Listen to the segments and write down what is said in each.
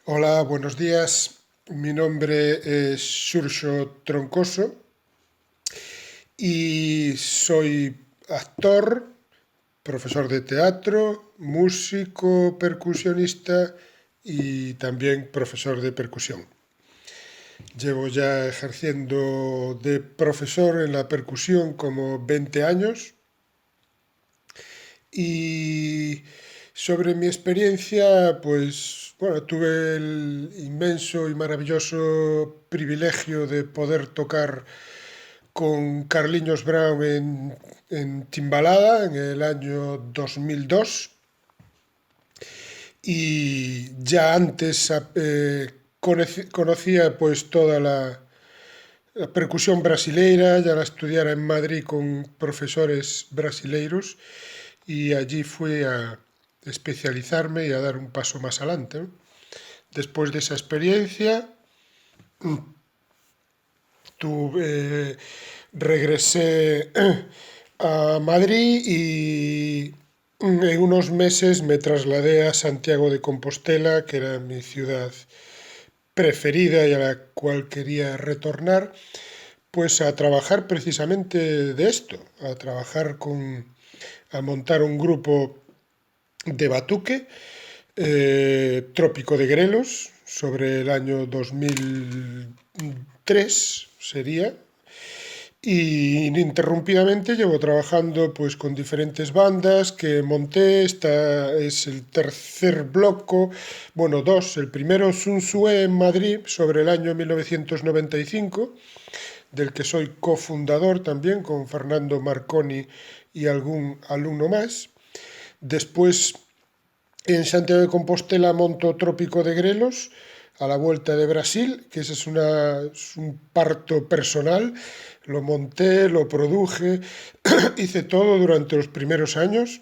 Hola, buenos días. Mi nombre es Xurxo Troncoso y soy actor, profesor de teatro, músico, percusionista y también profesor de percusión. Llevo ya ejerciendo de profesor en la percusión como 20 años y sobre mi experiencia, pues bueno, tuve el inmenso y maravilloso privilegio de poder tocar con Carliños Brown en Timbalada en el año 2002 y ya antes conocía pues toda la percusión brasileira, ya la estudiara en Madrid con profesores brasileiros y allí fui a especializarme y a dar un paso más adelante, ¿no? Después de esa experiencia, regresé a Madrid y en unos meses me trasladé a Santiago de Compostela, que era mi ciudad preferida y a la cual quería retornar, pues a trabajar precisamente de esto, a montar un grupo de batuque, Trópico de Grelos, sobre el año 2003 sería, y ininterrumpidamente llevo trabajando pues con diferentes bandas que monté. Esta es el tercer bloco, bueno, dos. El primero Sun Tzu en Madrid sobre el año 1995, del que soy cofundador también con Fernando Marconi y algún alumno más. Después en Santiago de Compostela monto Trópico de Grelos a la vuelta de Brasil, que ese es un parto personal. Lo monté, lo produje, hice todo durante los primeros años.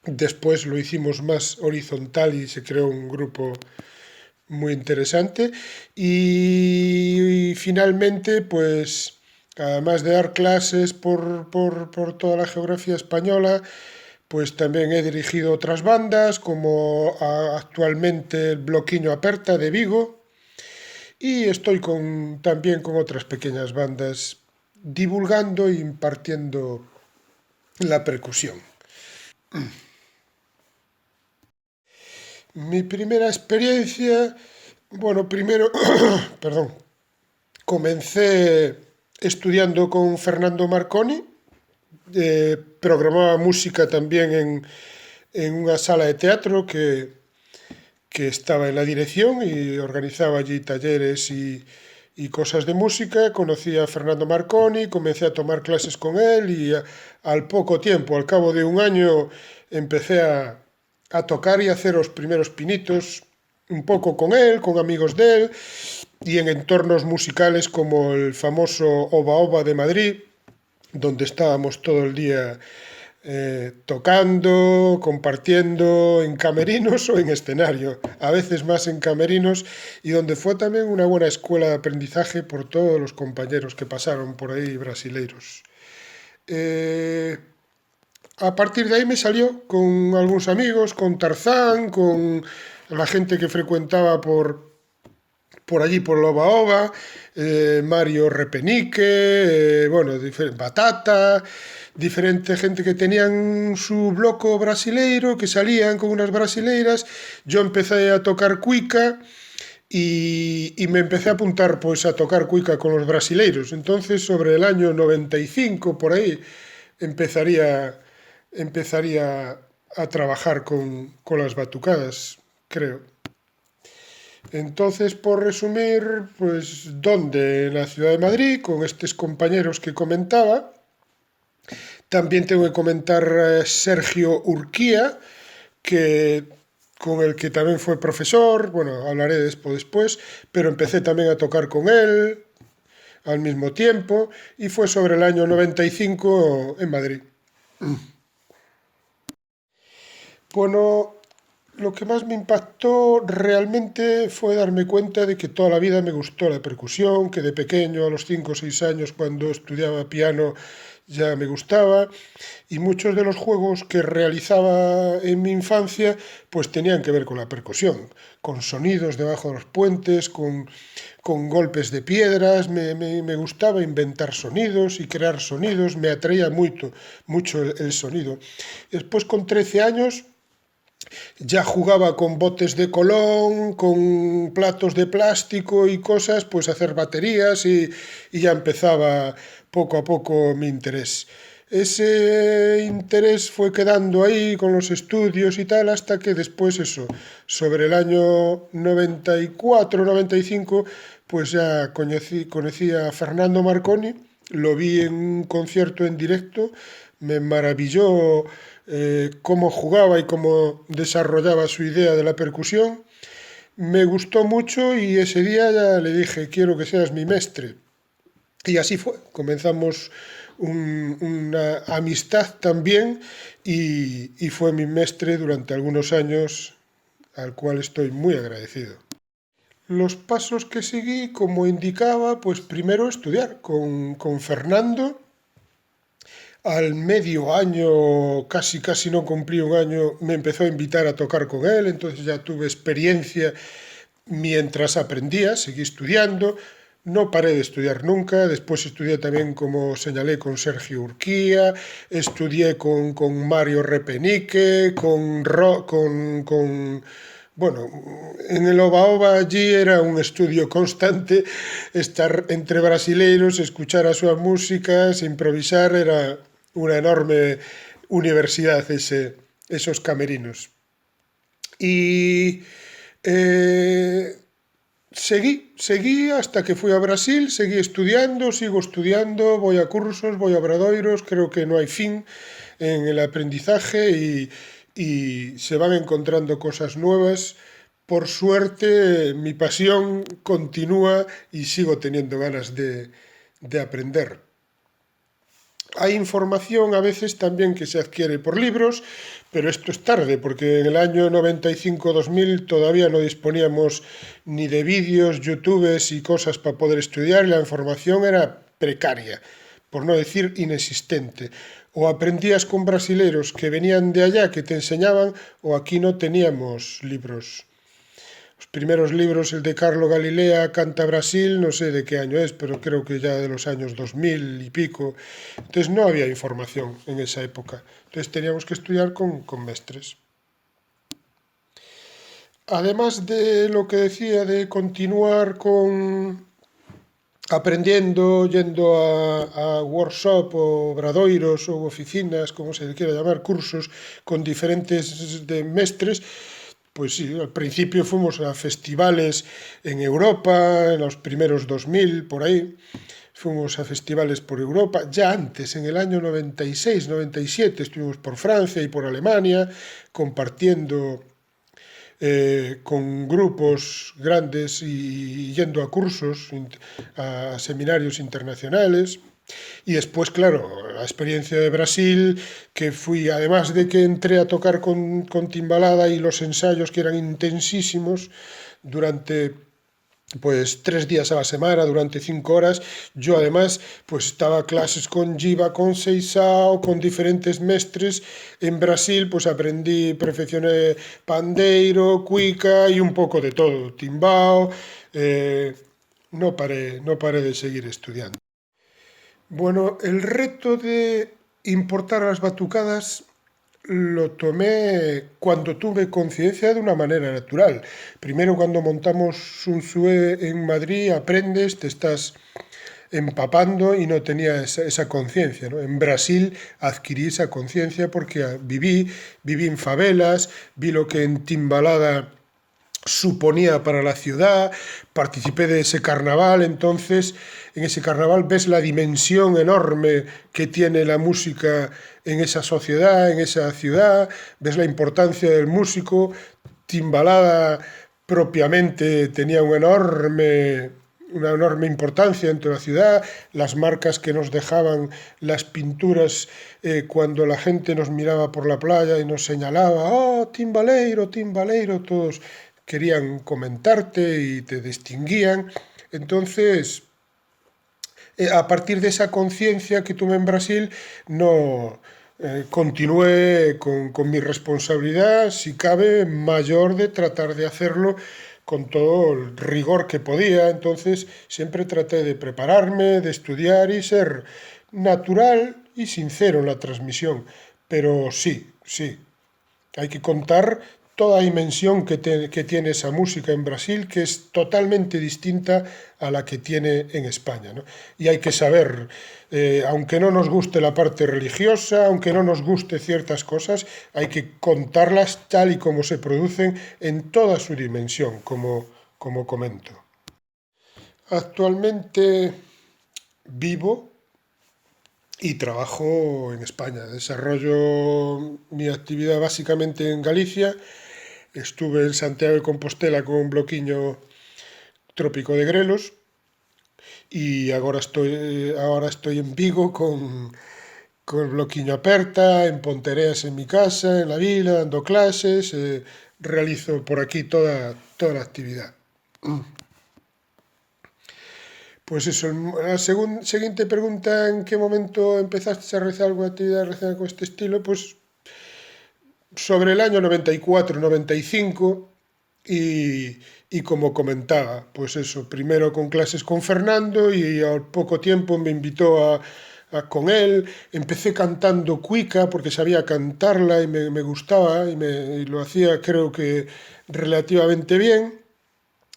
Después lo hicimos más horizontal y se creó un grupo muy interesante. Y finalmente, pues, además de dar clases por toda la geografía española, pues también he dirigido otras bandas, como actualmente el Bloquiño Aperta de Vigo, y estoy también con otras pequeñas bandas divulgando e impartiendo la percusión. Mi primera experiencia, bueno, primero, perdón, comencé estudiando con Fernando Marconi, programaba música también en una sala de teatro que estaba en la dirección y organizaba allí talleres y cosas de música. Conocí a Fernando Marconi, comencé a tomar clases con él y al poco tiempo, al cabo de un año, empecé a tocar y a hacer los primeros pinitos un poco con él, con amigos de él y en entornos musicales como el famoso Oba Oba de Madrid, donde estábamos todo el día tocando, compartiendo en camerinos o en escenario, a veces más en camerinos, y donde fue también una buena escuela de aprendizaje por todos los compañeros que pasaron por ahí brasileiros. Eh, a partir de ahí me salió con algunos amigos, con Tarzán, con la gente que frecuentaba por allí, por Loba Oba, Mario Repenique, bueno, Batata, diferente gente que tenían su bloco brasileiro, que salían con unas brasileiras. Yo empecé a tocar cuica y me empecé a apuntar pues a tocar cuica con los brasileiros. Entonces, sobre el año 95, por ahí, empezaría, empezaría a trabajar con las batucadas, creo. Entonces, por resumir, pues, ¿dónde? En la ciudad de Madrid, con estos compañeros que comentaba. También tengo que comentar Sergio Urquía, que, con el que también fue profesor, bueno, hablaré después, pero empecé también a tocar con él al mismo tiempo, y fue sobre el año 95 en Madrid. Bueno, lo que más me impactó realmente fue darme cuenta de que toda la vida me gustó la percusión, que de pequeño, a los 5 o 6 años, cuando estudiaba piano, ya me gustaba, y muchos de los juegos que realizaba en mi infancia pues tenían que ver con la percusión, con sonidos debajo de los puentes, con golpes de piedras, me gustaba inventar sonidos y crear sonidos, me atraía mucho el sonido. Después con 13 años ya jugaba con botes de colón, con platos de plástico y cosas, pues a hacer baterías y ya empezaba poco a poco mi interés. Ese interés fue quedando ahí con los estudios y tal, hasta que después eso, sobre el año 94, 95, pues ya conocí a Fernando Marconi, lo vi en un concierto en directo, me maravilló cómo jugaba y cómo desarrollaba su idea de la percusión. Me gustó mucho y ese día ya le dije, quiero que seas mi mestre. Y así fue, comenzamos una amistad también y fue mi mestre durante algunos años, al cual estoy muy agradecido. Los pasos que seguí, como indicaba, pues primero estudiar con Fernando. Al medio año, casi no cumplí un año, me empezó a invitar a tocar con él, entonces ya tuve experiencia mientras aprendía, seguí estudiando, no paré de estudiar nunca, después estudié también, como señalé, con Sergio Urquía, estudié con Mario Repenique, bueno, en el Oba Oba allí era un estudio constante, estar entre brasileiros, escuchar a súas músicas, improvisar, era unha enorme universidad esos camerinos. Y seguí hasta que fui a Brasil, seguí estudiando, sigo estudiando, voy a cursos, voy a obradoiros, creo que no hay fin en el aprendizaje y se van encontrando cosas nuevas. Por suerte, mi pasión continúa y sigo teniendo ganas de aprender. Hay información a veces también que se adquiere por libros, pero esto es tarde, porque en el año 95-2000 todavía no disponíamos ni de vídeos, youtubes y cosas para poder estudiar, y la información era precaria, por no decir inexistente. O aprendías con brasileros que venían de allá, que te enseñaban, o aquí no teníamos libros. Los primeros libros, el de Carlo Galilea, Canta Brasil, no sé de qué año es, pero creo que ya de los años 2000 y pico. Entonces no había información en esa época. Entonces teníamos que estudiar con mestres. Además de lo que decía de continuar aprendiendo, yendo a workshop o obradoiros ou oficinas, como se le quiera llamar, cursos con diferentes de mestres, pues sí, al principio fuimos a festivales en Europa, en los primeros 2000, por ahí. Fuimos a festivales por Europa. Ya antes, en el año 96, 97, estuvimos por Francia y por Alemania, compartiendo con grupos grandes y yendo a cursos, a seminarios internacionales. Y después, claro, la experiencia de Brasil, que fui, además de que entré a tocar con timbalada y los ensayos que eran intensísimos durante pues 3 días a la semana, durante 5 horas, yo además pues estaba clases con Giba, con Seisao, con diferentes mestres. En Brasil pues aprendí, perfeccioné pandeiro, cuica y un poco de todo, timbao, no paré de seguir estudiando. Bueno, el reto de importar las batucadas lo tomé cuando tuve conciencia de una manera natural. Primero, cuando montamos un SUE en Madrid, aprendes, te estás empapando y no tenía esa conciencia, ¿no? En Brasil adquirí esa conciencia porque viví en favelas, vi lo que en Timbalada suponía para la ciudad, participé de ese carnaval, entonces en ese carnaval ves la dimensión enorme que tiene la música en esa sociedad, en esa ciudad, ves la importancia del músico. Timbalada propiamente tenía una enorme importancia dentro de la ciudad, las marcas que nos dejaban las pinturas cuando la gente nos miraba por la playa y nos señalaba, oh, timbaleiro, timbaleiro, todos querían comentarte y te distinguían. Entonces a partir de esa conciencia que tuve en Brasil, no continué con mi responsabilidad, si cabe, mayor de tratar de hacerlo con todo el rigor que podía. Entonces siempre traté de prepararme, de estudiar y ser natural y sincero en la transmisión. Pero sí, sí, hay que contar toda la dimensión que tiene esa música en Brasil, que es totalmente distinta a la que tiene en España, ¿no? Y hay que saber, aunque no nos guste la parte religiosa, aunque no nos guste ciertas cosas, hay que contarlas tal y como se producen en toda su dimensión, como comento. Actualmente vivo y trabajo en España. Desarrollo mi actividad básicamente en Galicia. Estuve en Santiago de Compostela con un bloquiño trópico de grelos y ahora estoy en Vigo con el bloquiño aperta, en Pontereas en mi casa, en la vila, dando clases, realizo por aquí toda la actividad. Pues eso, la siguiente pregunta, ¿en qué momento empezaste a realizar alguna actividad relacionada con este estilo? Pues sobre el año 94-95 y como comentaba, pues eso, primero con clases con Fernando y al poco tiempo me invitó con él, empecé cantando cuica porque sabía cantarla y me gustaba y lo hacía creo que relativamente bien.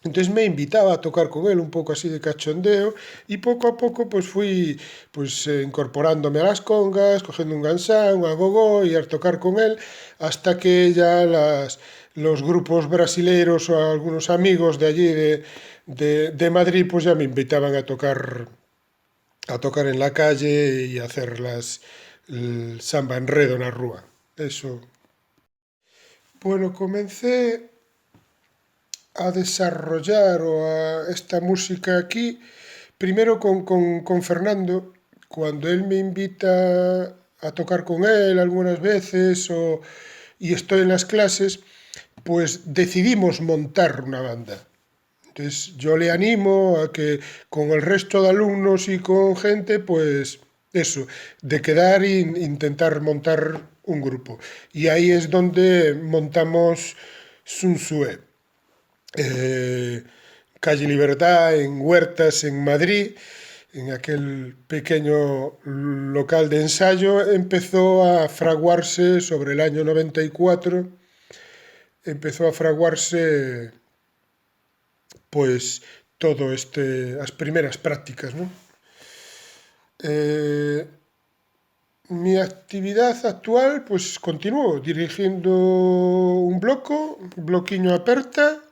Entonces me invitaba a tocar con él un poco así de cachondeo y poco a poco pues fui incorporándome a las congas, cogiendo un gansán, un agogó y a tocar con él hasta que ya los grupos brasileros o algunos amigos de allí de Madrid pues ya me invitaban a tocar en la calle y hacer el samba enredo en la rúa. Eso. Bueno, comencé a desarrollar esta música aquí, primero con Fernando, cuando él me invita a tocar con él algunas veces y estoy en las clases, pues decidimos montar una banda. Entonces yo le animo a que con el resto de alumnos y con gente, pues eso, de quedar e intentar montar un grupo. Y ahí es donde montamos Sun Tzu, calle Libertad, en Huertas, en Madrid, en aquel pequeño local de ensayo, empezó a fraguarse sobre el año 94, empezó a fraguarse pues las primeras prácticas, ¿no? Eh, Mi actividad actual, pues continúo dirigiendo bloquiño aperta,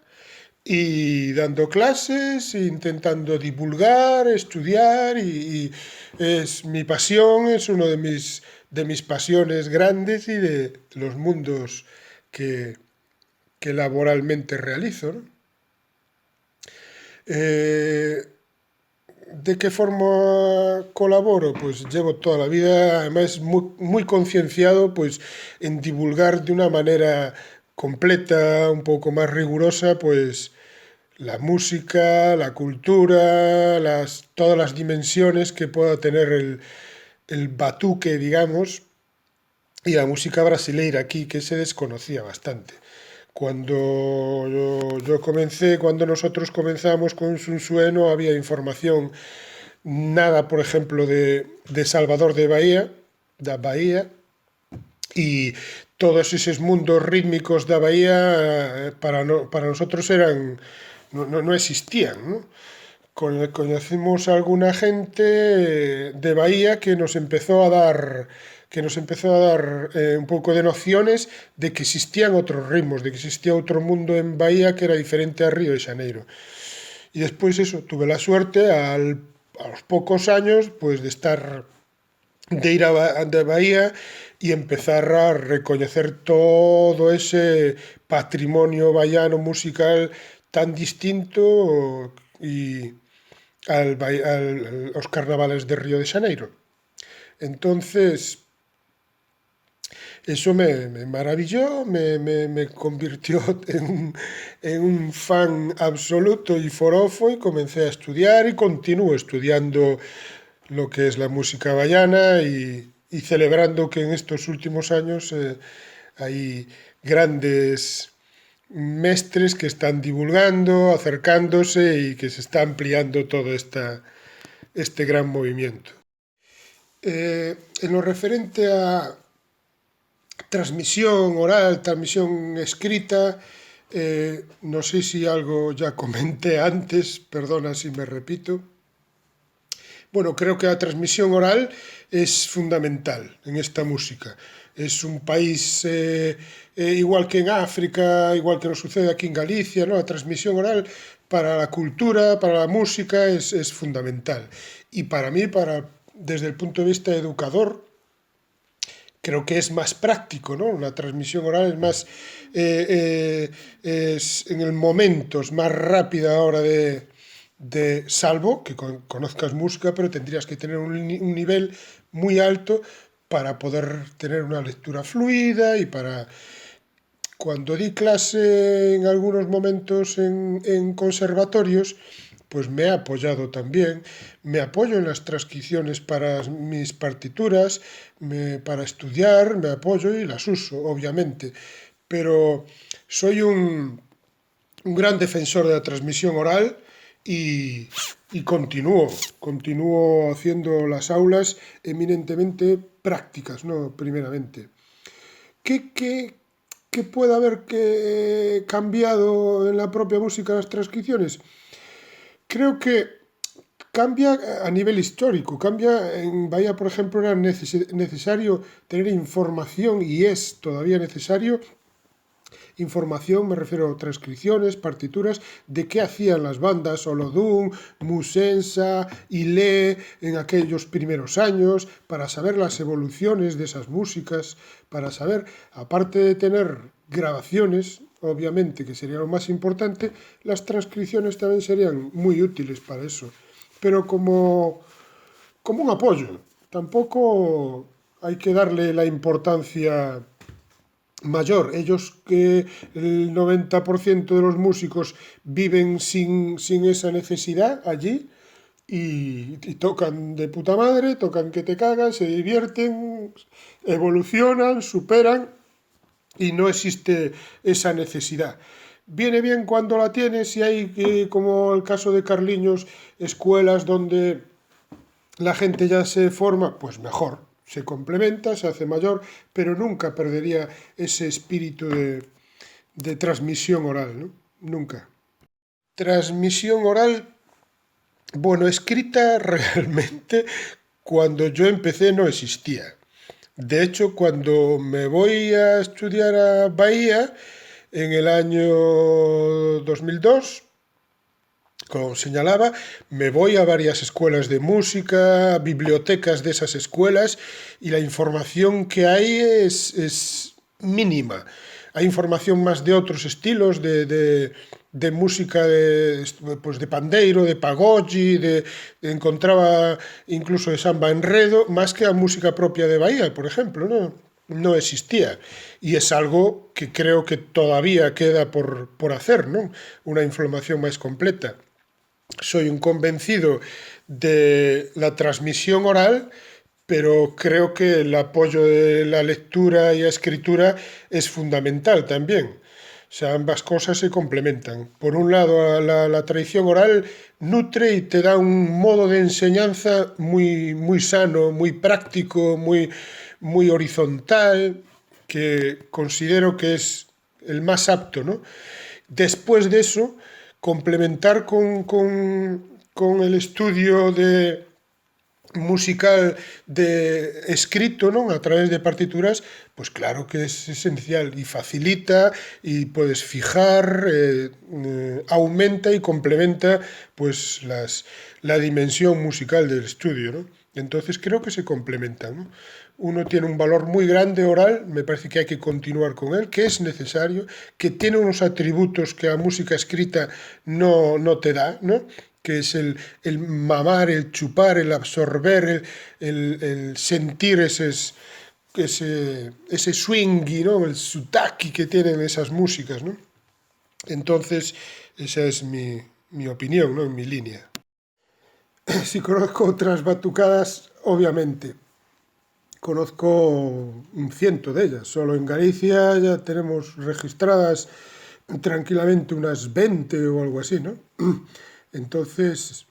y dando clases, intentando divulgar, estudiar y es mi pasión, es uno de mis pasiones grandes y de los mundos que, que laboralmente realizo, ¿no? Eh, ¿De qué forma colaboro? Pues llevo toda la vida, además muy, muy concienciado pues, en divulgar de una manera completa, un poco más rigurosa, pues la música, la cultura, todas las dimensiones que pueda tener el batuque, digamos, y la música brasileira aquí, que se desconocía bastante. Cuando nosotros comenzamos con Sun Tzu, no había información, nada, por ejemplo, de Salvador da Bahía, y todos esos mundos rítmicos da Bahía para nosotros no existían, ¿no? Conocimos a alguna gente de Bahía que nos empezó a dar un poco de nociones de que existían otros ritmos, de que existía otro mundo en Bahía que era diferente a Río de Janeiro. Y después eso, tuve la suerte a los pocos años pues de ir de Bahía y empezar a reconocer todo ese patrimonio bahiano musical tan distinto y los carnavales de Río de Janeiro. Entonces, eso me maravilló, me convirtió en un fan absoluto y forofo y comencé a estudiar y continúo estudiando lo que es la música bayana y celebrando que en estos últimos años hay grandes mestres que están divulgando, acercándose y que se está ampliando todo este gran movimiento. En lo referente a transmisión oral, transmisión escrita, no sé si algo ya comenté antes, perdona si me repito. Bueno, creo que la transmisión oral es fundamental en esta música. Es un país igual que en África, igual que nos sucede aquí en Galicia, ¿no? La transmisión oral para la cultura, para la música es fundamental. Y para mí, desde el punto de vista educador, creo que es más práctico, ¿no? La transmisión oral es más, es en el momento, es más rápida a la hora salvo que conozcas música, pero tendrías que tener un nivel muy alto para poder tener una lectura fluida y para... Cuando di clase en algunos momentos en conservatorios, pues me he apoyado también, me apoyo en las transcripciones para mis partituras, para estudiar, me apoyo y las uso, obviamente, pero soy un gran defensor de la transmisión oral y continúo haciendo las aulas eminentemente prácticas, no primeramente. ¿Qué puede haber cambiado en la propia música las transcripciones? Creo que cambia a nivel histórico, cambia en Bahía, por ejemplo, era necesario tener información y es todavía necesario información, me refiero a transcripciones, partituras, de qué hacían las bandas Olodum, Musensa, Ilé en aquellos primeros años, para saber las evoluciones de esas músicas, para saber, aparte de tener grabaciones, obviamente, que sería lo más importante, las transcripciones también serían muy útiles para eso. Pero como un apoyo, tampoco hay que darle la importancia mayor. Ellos que el 90% de los músicos viven sin esa necesidad allí y tocan de puta madre, tocan que te cagas, se divierten, evolucionan, superan y no existe esa necesidad. Viene bien cuando la tienes y hay, como el caso de Carliños, escuelas donde la gente ya se forma, pues mejor, se complementa, se hace mayor, pero nunca perdería ese espíritu de transmisión oral, ¿no? Nunca. Transmisión oral, bueno, escrita realmente cuando yo empecé no existía. De hecho, cuando me voy a estudiar a Bahía, en el año 2002, como señalaba, me voy a varias escuelas de música, bibliotecas de esas escuelas, y la información que hay es mínima. Hay información más de otros estilos, de música pues de pandeiro, de pagode, encontraba incluso de samba enredo, más que la música propia de Bahía, por ejemplo, ¿no? No existía. Y es algo que creo que todavía queda por hacer, ¿no? Una información más completa. Soy un convencido de la transmisión oral, pero creo que el apoyo de la lectura y la escritura es fundamental también. O sea, ambas cosas se complementan. Por un lado, la tradición oral nutre y te da un modo de enseñanza muy sano, muy práctico, muy horizontal, que considero que es el más apto, ¿no? Después de eso, complementar con el estudio musical escrito, ¿no? A través de partituras, pues claro que es esencial y facilita y puedes fijar, aumenta y complementa pues la dimensión musical del estudio, ¿no? Entonces creo que se complementan, ¿no? Uno tiene un valor muy grande oral, me parece que hay que continuar con él, que es necesario, que tiene unos atributos que la música escrita no te da, ¿no? Que es el mamar, el chupar, el absorber, el sentir ese swing, ¿no? El sutaki que tienen esas músicas, ¿no? Entonces, esa es mi opinión, ¿no? En mi línea. Si conozco otras batucadas, obviamente. Conozco un ciento de ellas. Solo en Galicia ya tenemos registradas tranquilamente unas 20 o algo así, ¿no? Entonces,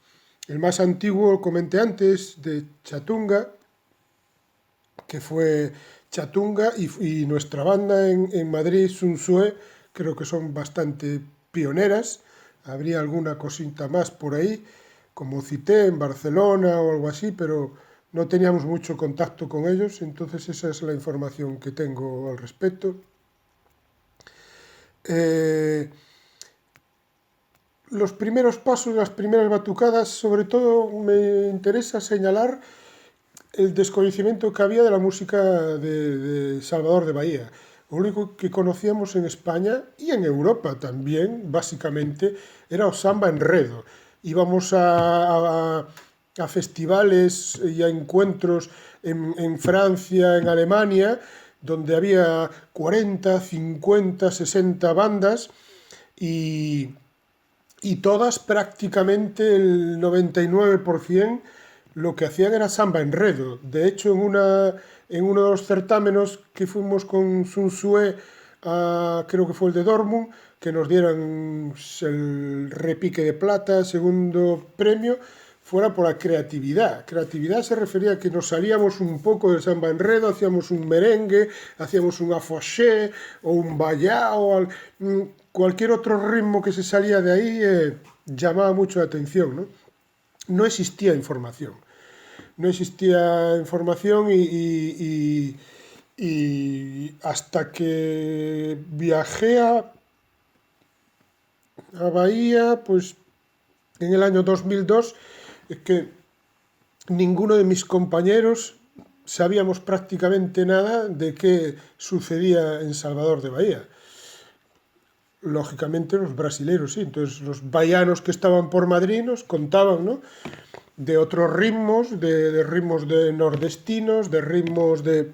el más antiguo, comenté antes, de Chatunga, que fue Chatunga, y nuestra banda en Madrid, Sunsue, creo que son bastante pioneras. Habría alguna cosita más por ahí, como cité en Barcelona o algo así, pero no teníamos mucho contacto con ellos, entonces esa es la información que tengo al respecto. Eh, los primeros pasos, las primeras batucadas, sobre todo me interesa señalar el desconocimiento que había de la música de Salvador de Bahía. Lo único que conocíamos en España y en Europa también, básicamente, era o samba enredo. Íbamos a festivales y a encuentros en Francia, en Alemania, donde había 40, 50, 60 bandas y, y todas prácticamente el 99% lo que hacían era samba enredo. De hecho, en uno de los certámenes que fuimos con Sun Sue, creo que fue el de Dortmund, que nos dieran el repique de plata, segundo premio, fuera por la creatividad. Creatividad se refería a que nos salíamos un poco del samba enredo, hacíamos un merengue, hacíamos un afoxé o un bayao, cualquier otro ritmo que se salía de ahí llamaba mucho la atención, ¿no? No existía información. No existía información y hasta que viajé a Bahía, pues en el año 2002, es que ninguno de mis compañeros sabíamos prácticamente nada de qué sucedía en Salvador de Bahía. Lógicamente los brasileros, sí. Entonces los bahianos que estaban por Madrid nos contaban, ¿no?, de otros ritmos, de ritmos de nordestinos, de ritmos de...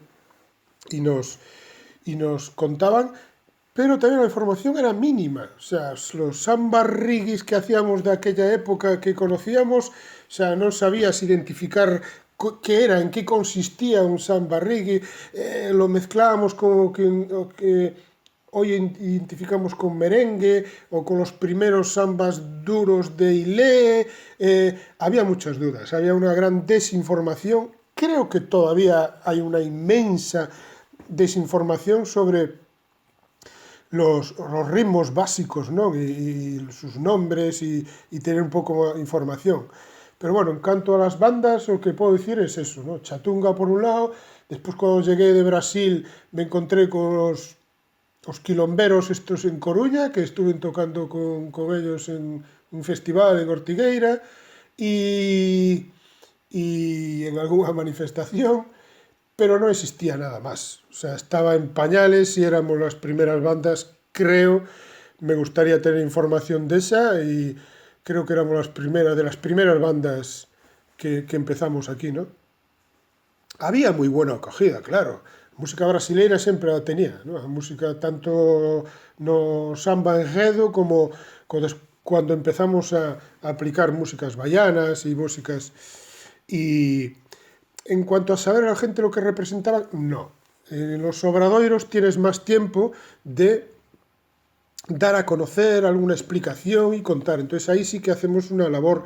y nos contaban, pero también la información era mínima. O sea, los samba riguis que hacíamos de aquella época que conocíamos, o sea, no sabías identificar qué era, en qué consistía un samba reggae, lo mezclábamos como que hoy identificamos con merengue o con los primeros sambas duros de Ilé. Había muchas dudas, había una gran desinformación. Creo que todavía hay una inmensa desinformación sobre los ritmos básicos, ¿no?, y sus nombres y tener un poco de información. Pero bueno, en cuanto a las bandas, lo que puedo decir es eso, ¿no? Chatunga por un lado, después cuando llegué de Brasil me encontré con los quilomberos estos en Coruña, que estuve tocando con ellos en un festival en Ortigueira y en alguna manifestación, pero no existía nada más. O sea, estaba en pañales y éramos las primeras bandas, creo, me gustaría tener información de esa y creo que éramos de las primeras bandas que empezamos aquí, ¿no? Había muy buena acogida, claro. Música brasileira sempre a tenía, ¿no? A música tanto no samba enredo como cuando empezamos a aplicar músicas baianas y músicas... Y en cuanto a saber a la gente lo que representaban, no. En los obradoiros tienes más tiempo de dar a conocer alguna explicación y contar. Entonces ahí sí que hacemos una labor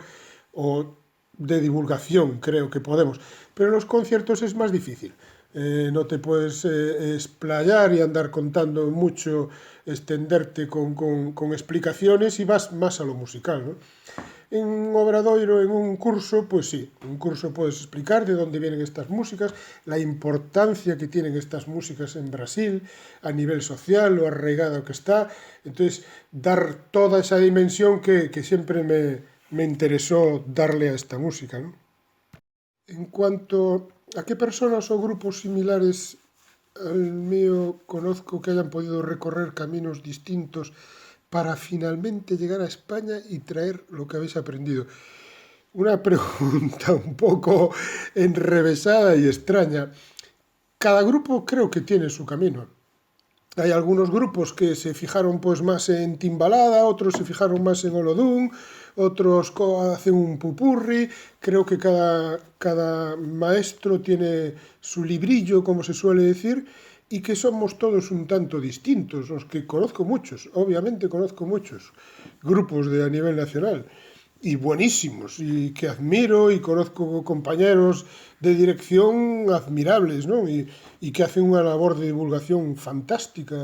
de divulgación, creo que podemos. Pero en los conciertos es más difícil. No te puedes explayar y andar contando mucho, extenderte con explicaciones y vas más a lo musical, ¿no? En un obradoiro, en un curso, pues sí, en un curso puedes explicar de dónde vienen estas músicas, la importancia que tienen estas músicas en Brasil, a nivel social, lo arraigado que está. Entonces, dar toda esa dimensión que siempre me interesó darle a esta música, ¿no? En cuanto a qué personas o grupos similares al mío conozco que hayan podido recorrer caminos distintos para finalmente llegar a España y traer lo que habéis aprendido. Una pregunta un poco enrevesada y extraña. Cada grupo creo que tiene su camino. Hay algunos grupos que se fijaron pues más en Timbalada, otros se fijaron más en Olodum, otros hacen un pupurri. Creo que cada maestro tiene su librillo, como se suele decir, y que somos todos un tanto distintos, los que conozco muchos, obviamente conozco muchos grupos a nivel nacional, y buenísimos, y que admiro, y conozco compañeros de dirección admirables, ¿no? Y que hacen una labor de divulgación fantástica.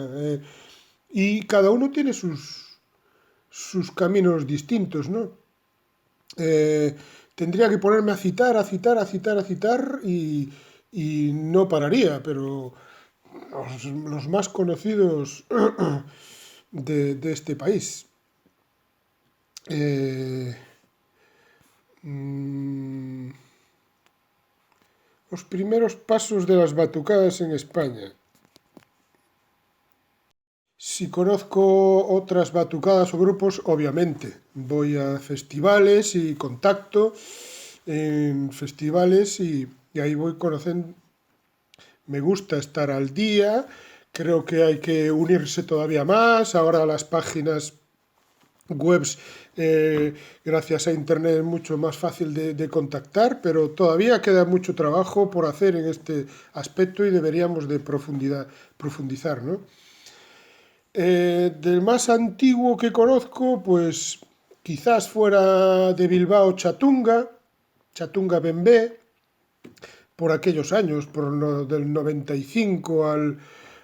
Y cada uno tiene sus caminos distintos, ¿no? Eh, Tendría que ponerme a citar, a citar, a citar, a citar, y no pararía, pero los más conocidos de este país. Eh, mm, los primeros pasos de las batucadas en España. Si conozco otras batucadas o grupos, obviamente. Voy a festivales y contacto en festivales y ahí voy conociendo. Me gusta estar al día, creo que hay que unirse todavía más. Ahora las páginas webs, gracias a internet, es mucho más fácil de contactar, pero todavía queda mucho trabajo por hacer en este aspecto y deberíamos de profundizar, ¿no? Del más antiguo que conozco, pues quizás fuera de Bilbao Chatunga, Chatunga Bembé, por aquellos años, del 95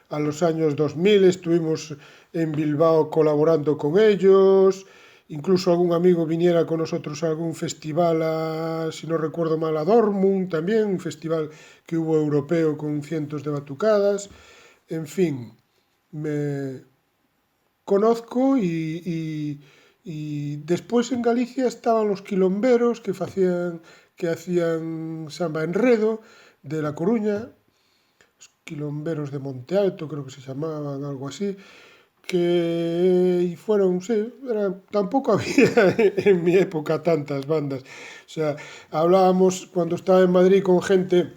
a los años 2000, estuvimos en Bilbao colaborando con ellos, incluso algún amigo viniera con nosotros a algún festival, si no recuerdo mal, a Dortmund también, un festival que hubo europeo con cientos de batucadas, en fin, me conozco y después en Galicia estaban los quilomberos que hacían samba enredo de La Coruña, los quilomberos de Monte Alto creo que se llamaban, algo así, que y fueron, sí, tampoco había en mi época tantas bandas. O sea, hablábamos cuando estaba en Madrid con gente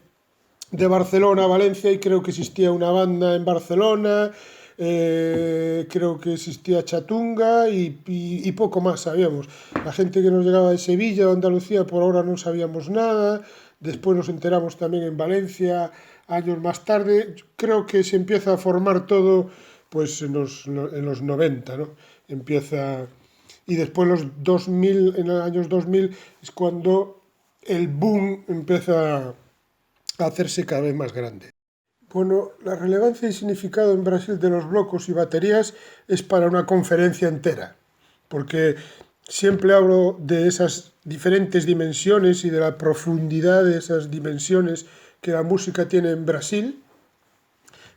de Barcelona a Valencia y creo que existía una banda en Barcelona, creo que existía Chatunga y poco más sabíamos. La gente que nos llegaba de Sevilla o Andalucía por ahora no sabíamos nada, después nos enteramos también en Valencia años más tarde. Creo que se empieza a formar todo pues en los 90, ¿no? Empieza. Y después los 2000, en los años 2000 es cuando el boom empieza a hacerse cada vez más grande. Bueno, la relevancia y significado en Brasil de los blocos y baterías es para una conferencia entera, porque siempre hablo de esas diferentes dimensiones y de la profundidad de esas dimensiones que la música tiene en Brasil,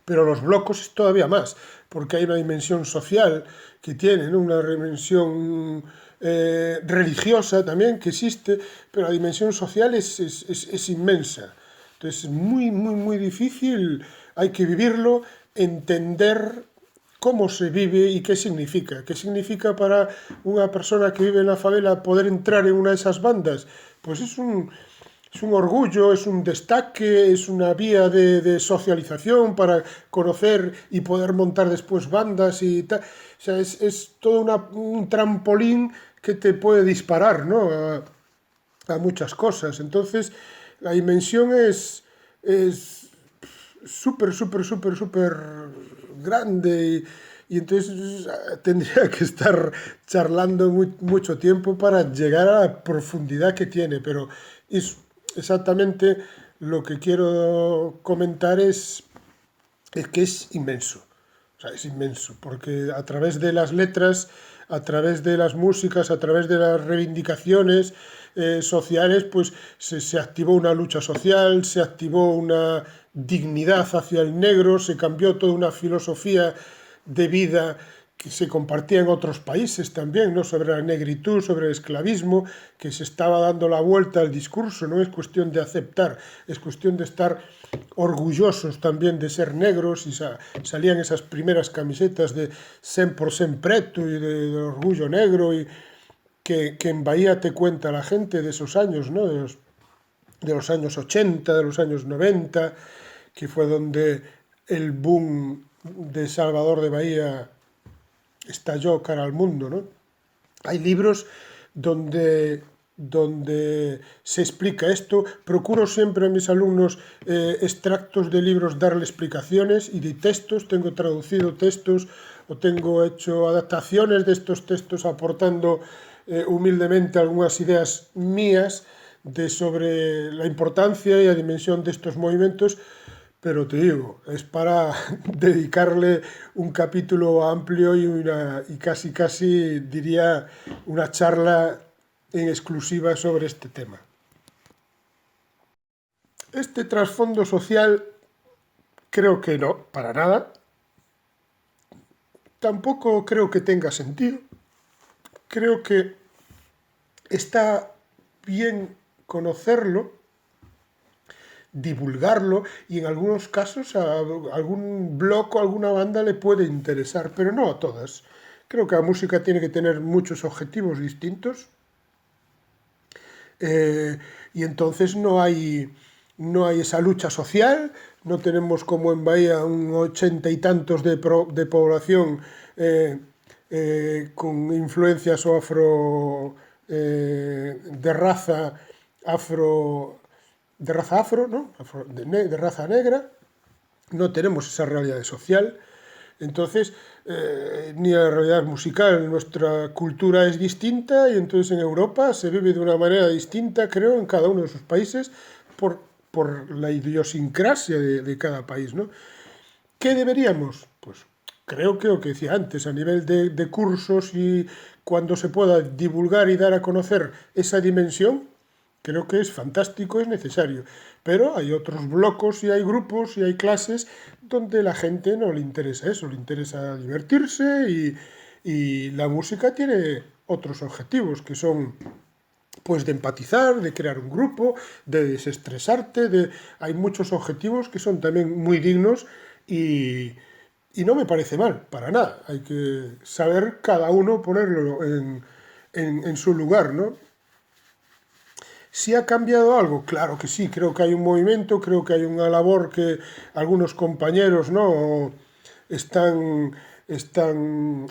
pero los blocos es todavía más, porque hay una dimensión social que tiene, ¿no? Una dimensión religiosa también que existe, pero la dimensión social es inmensa. Entonces es muy, muy, muy difícil, hay que vivirlo, entender cómo se vive y qué significa. ¿Qué significa para una persona que vive en la favela poder entrar en una de esas bandas? Pues es un orgullo, es un destaque, es una vía de socialización para conocer y poder montar después bandas y tal. O sea, es todo un trampolín que te puede disparar, ¿no? A muchas cosas. Entonces, la dimensión es súper, súper, súper, súper grande y entonces tendría que estar charlando mucho tiempo para llegar a la profundidad que tiene, pero es exactamente lo que quiero comentar es que es inmenso. O sea, es inmenso, porque a través de las letras, a través de las músicas, a través de las reivindicaciones sociales, pues se activó una lucha social, se activó una dignidad hacia el negro, se cambió toda una filosofía de vida que se compartía en otros países también, ¿no? Sobre la negritud, sobre el esclavismo, que se estaba dando la vuelta al discurso. No es cuestión de aceptar, es cuestión de estar orgullosos también de ser negros, y salían esas primeras camisetas de Sempre Preto y de orgullo negro, y que en Bahía te cuenta la gente de esos años, ¿no? De los años 80, de los años 90, que fue donde el boom de Salvador de Bahía estalló cara al mundo, ¿no? Hay libros donde se explica esto. Procuro siempre a mis alumnos extractos de libros darle explicaciones y de textos. Tengo traducido textos o tengo hecho adaptaciones de estos textos aportando humildemente algunas ideas mías sobre la importancia y la dimensión de estos movimientos, pero te digo, es para dedicarle un capítulo amplio y casi diría una charla en exclusiva sobre este tema. Este trasfondo social creo que no, para nada. Tampoco creo que tenga sentido. Creo que está bien conocerlo, divulgarlo, y en algunos casos a algún blog o alguna banda le puede interesar, pero no a todas. Creo que la música tiene que tener muchos objetivos distintos, y entonces no hay esa lucha social, no tenemos como en Bahía un 80 y tantos de población con influencias o de raza afro, ¿no? De raza negra. No tenemos esa realidad social. Entonces, ni la realidad musical, nuestra cultura es distinta, y entonces en Europa se vive de una manera distinta, creo, en cada uno de sus países, por la idiosincrasia de cada país, ¿no? ¿Qué deberíamos? Pues creo que lo que decía antes, a nivel de cursos, y cuando se pueda divulgar y dar a conocer esa dimensión, creo que es fantástico, es necesario. Pero hay otros blocos y hay grupos y hay clases donde la gente no le interesa eso, le interesa divertirse, y la música tiene otros objetivos que son pues de empatizar, de crear un grupo, de desestresarte, hay muchos objetivos que son también muy dignos, y no me parece mal, para nada. Hay que saber cada uno ponerlo en su lugar, ¿no? ¿Si ha cambiado algo? Claro que sí, creo que hay un movimiento, creo que hay una labor que algunos compañeros, ¿no?, están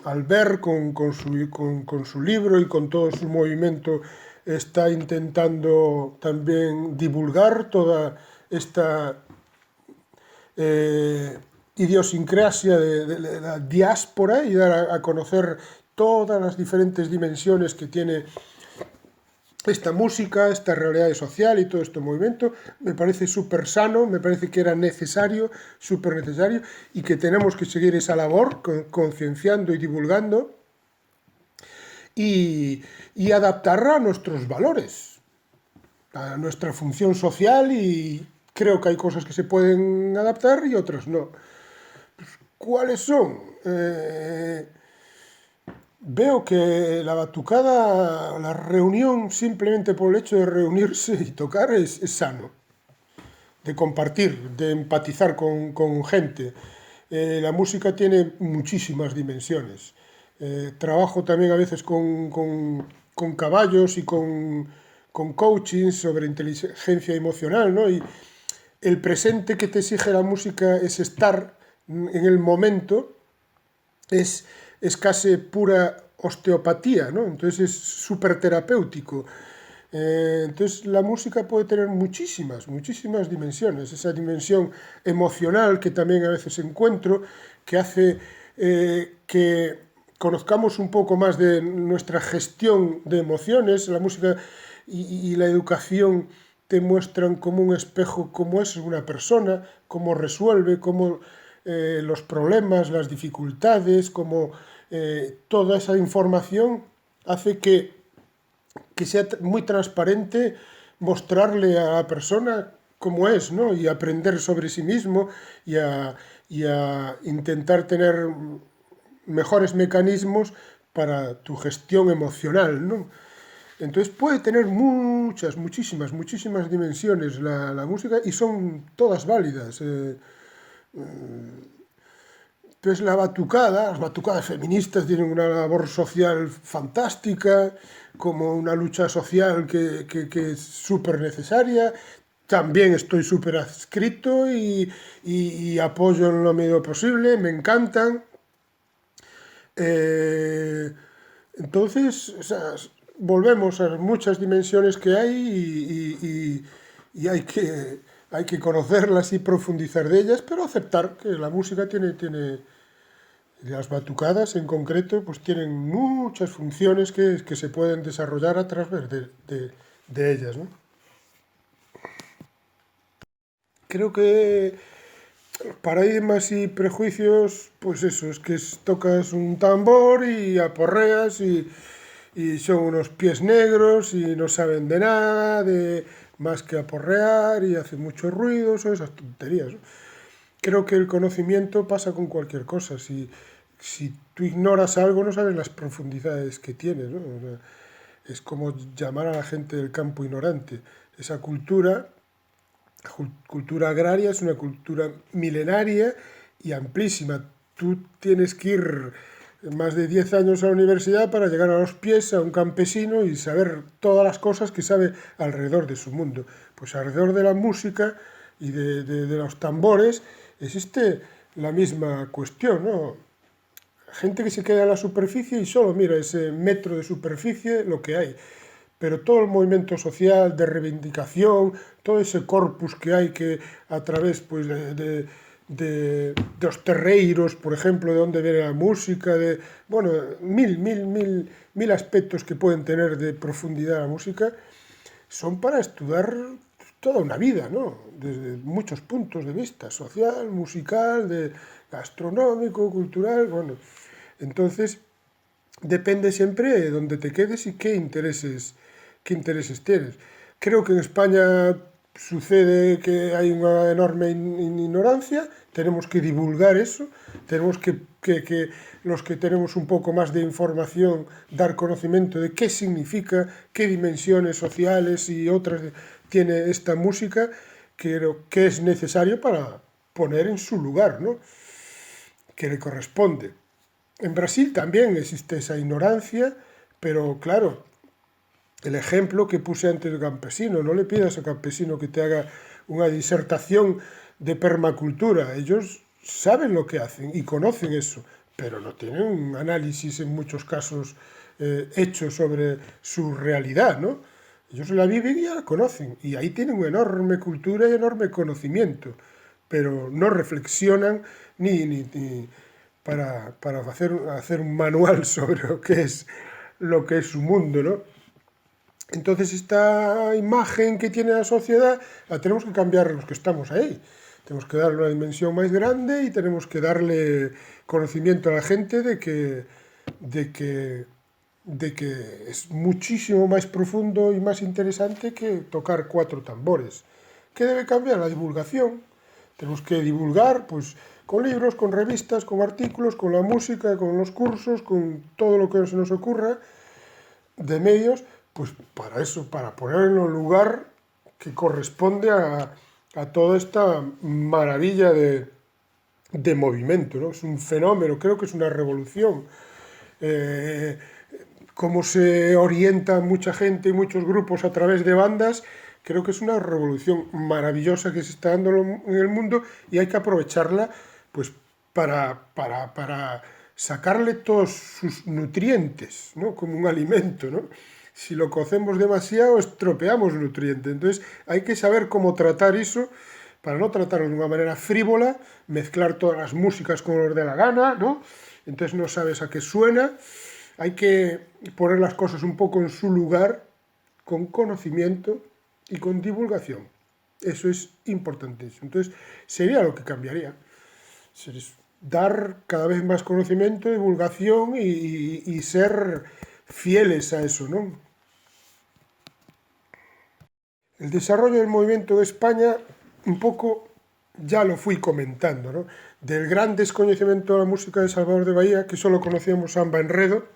al ver con su libro y con todo su movimiento, está intentando también divulgar toda esta idiosincrasia de la diáspora, y dar a conocer todas las diferentes dimensiones que tiene esta música, esta realidad social y todo este movimiento. Me parece súper sano, me parece que era necesario, súper necesario, y que tenemos que seguir esa labor concienciando y divulgando, y adaptarla a nuestros valores, a nuestra función social, y creo que hay cosas que se pueden adaptar y otras no. ¿Cuáles son? Veo que la batucada, la reunión, simplemente por el hecho de reunirse y tocar, es sano, de compartir, de empatizar con gente. La música tiene muchísimas dimensiones. Trabajo también a veces con caballos y con coaching sobre inteligencia emocional, ¿no? Y el presente que te exige la música es estar en el momento, es casi pura osteopatía, ¿no? Entonces es súper terapéutico. Entonces la música puede tener muchísimas dimensiones. Esa dimensión emocional que también a veces encuentro, que hace que conozcamos un poco más de nuestra gestión de emociones. La música y la educación te muestran como un espejo cómo es una persona, cómo resuelve, cómo los problemas, las dificultades, cómo toda esa información hace que sea muy transparente, mostrarle a la persona cómo es, ¿no? Y aprender sobre sí mismo, y a intentar tener mejores mecanismos para tu gestión emocional, ¿no? Entonces puede tener muchísimas dimensiones la música, y son todas válidas. Entonces las batucadas feministas tienen una labor social fantástica, como una lucha social que es súper necesaria. también estoy súper adscrito y apoyo en lo medio posible, me encantan. Eh, entonces, o sea, volvemos a las muchas dimensiones que hay y hay que conocerlas y profundizar de ellas, pero aceptar que la música tiene las batucadas en concreto, pues tienen muchas funciones que se pueden desarrollar a través de ellas, ¿no? Creo que paradigmas y prejuicios, pues eso, es que tocas un tambor y aporreas y son unos pies negros y no saben de nada, de más que aporrear y hacen mucho ruido, son esas tonterías, ¿no? Creo que el conocimiento pasa con cualquier cosa. Si tú ignoras algo, no sabes las profundidades que tiene, ¿no? O sea, es como llamar a la gente del campo ignorante. Esa cultura agraria, es una cultura milenaria y amplísima. Tú tienes que ir más de 10 años a la universidad para llegar a los pies a un campesino y saber todas las cosas que sabe alrededor de su mundo. Pues alrededor de la música y de los tambores existe la misma cuestión, ¿no? Gente que se queda en la superficie y solo mira ese metro de superficie lo que hay. Pero todo el movimiento social de reivindicación, todo ese corpus que hay que a través pues, de los terreiros, por ejemplo, de dónde viene la música, de bueno, mil aspectos que pueden tener de profundidad la música, son para estudiar toda una vida, ¿no? Desde muchos puntos de vista, social, musical, gastronómico, cultural, bueno. Entonces, depende siempre de dónde te quedes y qué intereses tienes. Creo que en España sucede que hay una enorme ignorancia, tenemos que divulgar eso, tenemos que los que tenemos un poco más de información dar conocimiento de qué significa, qué dimensiones sociales y otras tiene esta música, que es necesario para poner en su lugar, ¿no? Que le corresponde. En Brasil también existe esa ignorancia, pero claro, el ejemplo que puse antes del campesino, no le pidas al campesino que te haga una disertación de permacultura, ellos saben lo que hacen y conocen eso, pero no tienen un análisis en muchos casos hecho sobre su realidad, ¿no? Ellos la viven y ya la conocen, y ahí tienen una enorme cultura y enorme conocimiento, pero no reflexionan ni para hacer un manual sobre lo que es su mundo, ¿no? Entonces esta imagen que tiene la sociedad la tenemos que cambiar los que estamos ahí. Tenemos que darle una dimensión más grande y tenemos que darle conocimiento a la gente de que, de que es muchísimo más profundo y más interesante que tocar cuatro tambores. ¿Qué debe cambiar? La divulgación. Tenemos que divulgar pues, con libros, con revistas, con artículos, con la música, con los cursos, con todo lo que se nos ocurra de medios, pues para eso, para poner en un lugar que corresponde a toda esta maravilla de movimiento, ¿no? Es un fenómeno, creo que es una revolución. Eh, Cómo se orienta mucha gente y muchos grupos a través de bandas, creo que es una revolución maravillosa que se está dando en el mundo y hay que aprovecharla pues para sacarle todos sus nutrientes, ¿no? Como un alimento, ¿no? Si lo cocemos demasiado, estropeamos nutrientes. Entonces hay que saber cómo tratar eso para no tratarlo de una manera frívola, mezclar todas las músicas como nos dé la gana, ¿no? Entonces no sabes a qué suena. Hay que poner las cosas un poco en su lugar, con conocimiento y con divulgación. Eso es importantísimo. Entonces, sería lo que cambiaría. Dar cada vez más conocimiento, divulgación y ser fieles a eso, ¿no? El desarrollo del movimiento de España, un poco ya lo fui comentando, ¿no? Del gran desconocimiento de la música de Salvador de Bahía, que solo conocíamos samba enredo,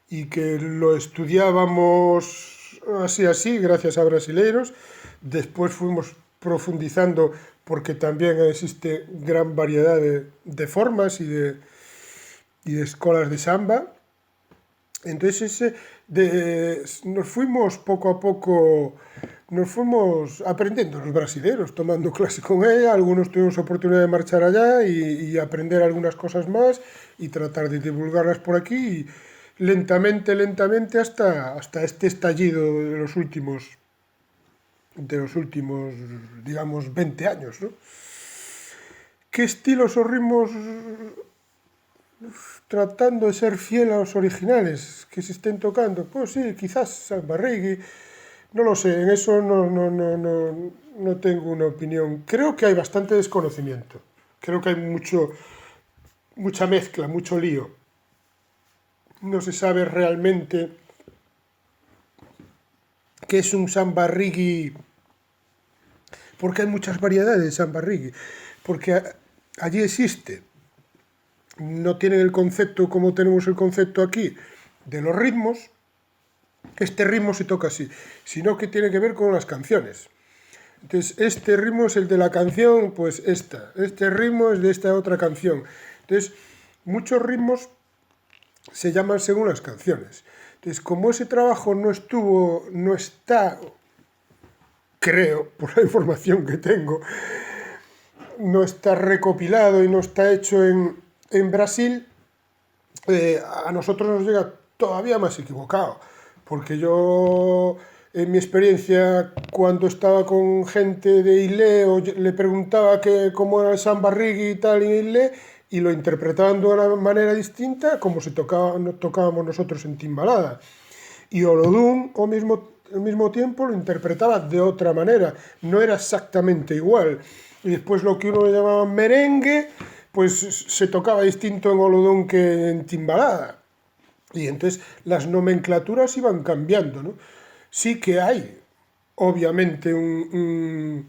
y que lo estudiábamos así, gracias a brasileiros. Después fuimos profundizando porque también existe gran variedad de formas y de escuelas de samba. Entonces nos fuimos poco a poco, nos fuimos aprendiendo los brasileros, tomando clase con ella, algunos tuvimos oportunidad de marchar allá y aprender algunas cosas más y tratar de divulgarlas por aquí, y lentamente, lentamente hasta este estallido de los últimos, digamos, 20 años, ¿no? ¿Qué estilos o ritmos tratando de ser fiel a los originales que se estén tocando? Pues sí, quizás samba reggae, no lo sé, en eso no tengo una opinión. Creo que hay bastante desconocimiento, creo que hay mucha mezcla, mucho lío. No se sabe realmente qué es un samba reggae, porque hay muchas variedades de samba reggae, porque allí existe, no tienen el concepto como tenemos el concepto aquí de los ritmos, que este ritmo se toca así, sino que tiene que ver con las canciones. Entonces, este ritmo es el de la canción, pues este ritmo es de esta otra canción. Entonces, muchos ritmos se llaman según las canciones. Entonces, como ese trabajo no está, creo, por la información que tengo, no está recopilado y no está hecho en Brasil, a nosotros nos llega todavía más equivocado, porque yo, en mi experiencia, cuando estaba con gente de Ilé, le preguntaba cómo era el samba reggae y tal en Ilé, y lo interpretaban de una manera distinta como si tocábamos nosotros en Timbalada. Y Olodum, al mismo tiempo, lo interpretaba de otra manera, no era exactamente igual. Y después lo que uno llamaba merengue, pues se tocaba distinto en Olodum que en Timbalada. Y entonces las nomenclaturas iban cambiando, ¿no? Sí que hay, obviamente, un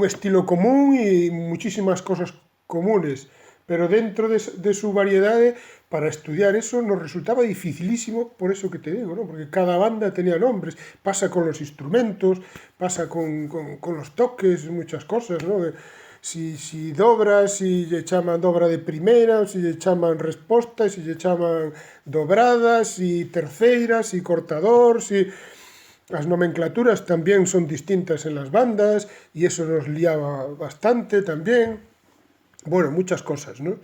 estilo común y muchísimas cosas comunes, pero dentro de su variedad, para estudiar eso nos resultaba dificilísimo, por eso que te digo, ¿no? Porque cada banda tenía nombres, pasa con los instrumentos, pasa con los toques, muchas cosas, ¿no? Si dobras, si lle chaman dobra de primeira, si lle chaman resposta, si lle chaman dobradas, si terceiras, si cortador, si... Las nomenclaturas también son distintas en las bandas y eso nos liaba bastante también. Bueno, muchas cosas, ¿no?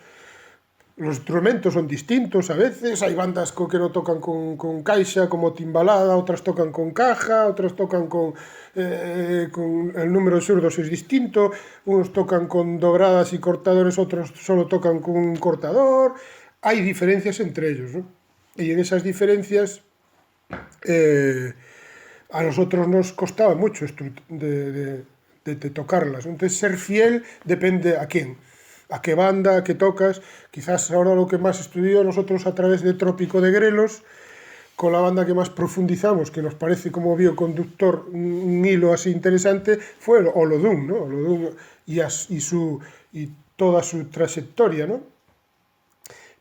Los instrumentos son distintos a veces, hay bandas que no tocan con caixa como Timbalada, otras tocan con caja, otras tocan con el número de zurdos es distinto, unos tocan con dobradas y cortadores, otros solo tocan con un cortador, hay diferencias entre ellos, ¿no? Y en esas diferencias eh, a nosotros nos costaba mucho esto de tocarlas. Entonces, ser fiel depende a quién, a qué banda, a qué tocas. Quizás ahora lo que más estudió nosotros a través de Trópico de Grelos, con la banda que más profundizamos, que nos parece como bioconductor un hilo así interesante, fue el Olodum, ¿no? Olodum y toda su trayectoria, ¿no?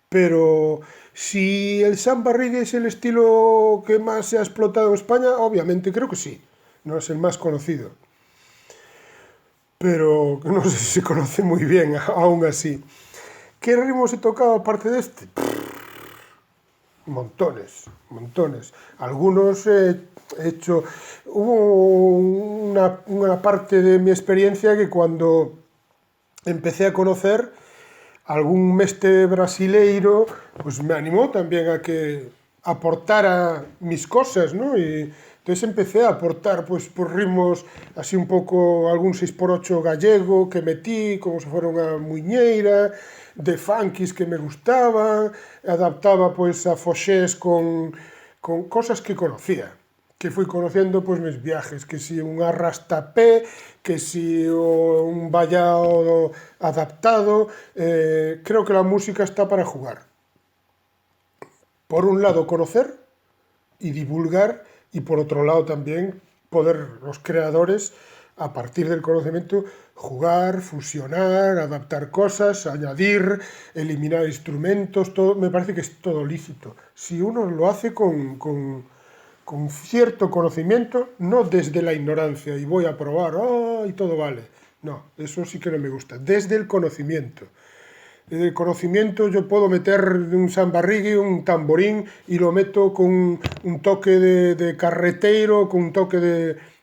Pero si el samba reggae es el estilo que más se ha explotado en España, obviamente creo que sí. No es el más conocido. Pero no sé si se conoce muy bien aún así. ¿Qué ritmos he tocado aparte de este? Montones, montones. Algunos he hecho... Hubo una parte de mi experiencia que cuando empecé a conocer algún mestre brasileiro, pues me animó también a que aportara mis cosas, ¿no? Y entonces empecé a aportar, pues, por ritmos así un pouco, algún 6x8 gallego que metí, como se fuera unha muiñeira, de funkis que me gustaban, adaptaba, pues, a foxés con cosas que conocía, que fui conociendo pues mis viajes, que si un arrastapé, que si un vallado adaptado, creo que la música está para jugar. Por un lado conocer y divulgar y por otro lado también poder los creadores a partir del conocimiento jugar, fusionar, adaptar cosas, añadir, eliminar instrumentos, todo, me parece que es todo lícito. Si uno lo hace con cierto conocimiento, no desde la ignorancia y voy a probar, oh, y todo vale. No, eso sí que no me gusta. Desde el conocimiento. El conocimiento yo puedo meter un sambarrigue, un tamborín y lo meto con un toque de carreteiro, con un toque